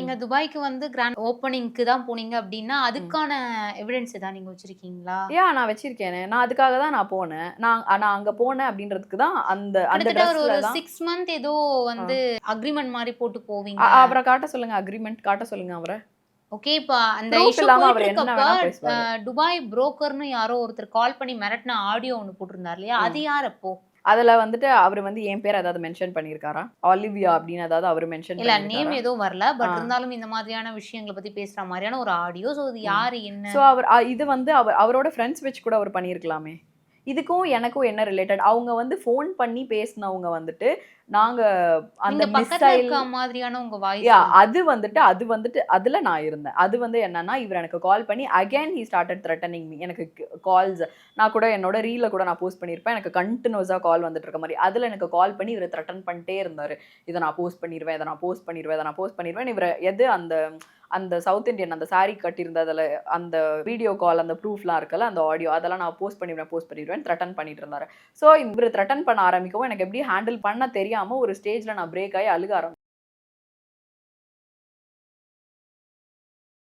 நீங்க துபாய்க்கு வந்து கிராண்ட் ஓப்பனிங்க்கு தான் போனீங்க அப்டின்னா, ம். அதுக்கான எவிடன்ஸ் ஏதாவது நீங்க வச்சிருக்கீங்களா? நான் வச்சிருக்கேனே. நான் அதுக்காக தான் நான் போனேன். நான் அங்க போனேன் அப்டின்றதுக்கு தான் அந்த அந்த கிட்டத்தட்ட ஒரு ட்ரெஸ்ல ஒரு தான் 6 மந்த் ஏதோ ஆ. வந்து அக்ரீமெண்ட் மாரி போட்டு போவீங்க. அவர காட்ட சொல்லுங்க. அக்ரீமெண்ட் காட்ட சொல்லுங்க அவர. ஓகே. இப்ப அந்த ப்ரூஃப் இஷ்யூ இல்லாம அவரு என்ன போயிட்டுருக்கப்ப, வேணா அ பேசுவாரு. துபாய் புரோக்கர்ன்னு யாரோ ஒருத்தர் கால் பண்ணி மிரட்டுன ஆடியோ ஒண்ணு போட்டிருந்தார் இல்லையா? ம். அது யார் அப்போ? அதுல வந்துட்டு அவரு வந்து என் பேர் ஏதாவது மென்ஷன் பண்ணியிருக்காரா? ஆலிவியா அப்டின்னு ஏதாவது அவரு மென்ஷன் இல்ல நேம் பண்ணியிருக்காரா? எதுவும் வரல. ஆ. பட் இருந்தாலும் இந்த மாதிரியான விஷயங்கள பத்தி பேசுற மாரியான ஒரு ஆடியோ. ஸோ இது ம். யாரு? என்ன? சோ அவர் இது வந்து அவரோட ஃபிரெண்ட்ஸ் வச்சு கூட அவர் பண்ணியிருக்கலாமே! இதுக்கும் எனக்கும் என்ன ரிலேட்டட்? அவங்க வந்து ஃபோன் பண்ணி பேசினவங்க வந்துட்டு, நாங்க அந்த நீங்க பக்கத்துல மிஸ்ஸைல் இருக்க மாதிரியான உங்க வாய்ஸ் இருக்கு. அது வந்துட்டு அதுல நான் இருந்தேன். அது வந்து என்னன்னா, இவரு எனக்கு கால் பண்ணி again he started threatening me. எனக்கு கால்ஸ் நான் கூட என்னோட ரீல்ல கூட நான் போஸ்ட் பண்ணியிருப்பேன். எனக்கு கன்டினியூஸா கால் வந்துட்டு இருக்க மாரி. அதுல எனக்கு கால் பண்ணி இவரு த்ரெட்டன் பண்ணிட்டே இருந்தாரு. இத நான் போஸ்ட் பண்ணிருவேன், இத நான் போஸ்ட் பண்ணிருவேன், இத நான் போஸ்ட் பண்ணிருவேன். இவரு அந்த அந்த சவுத் இண்டியன் அந்த சாரி கட்டியிருந்ததுல அந்த வீடியோ கால் அந்த ப்ரூஃப்லாம் இருக்குல்ல, அந்த ஆடியோ அதெல்லாம் நான் போஸ்ட் பண்ணிருவேன் த்ரெட்டன் பண்ணிட்டு இருந்தாரு. ஸோ இவரு த்ரெட்டன் பண்ண ஆரம்பிக்கவும் எனக்கு எப்படி ஹேண்டில் பண்ண தெரியாம ஒரு ஸ்டேஜ்ல நான் பிரேக் ஆயி அழுக ஆரம்பிச்சேன்.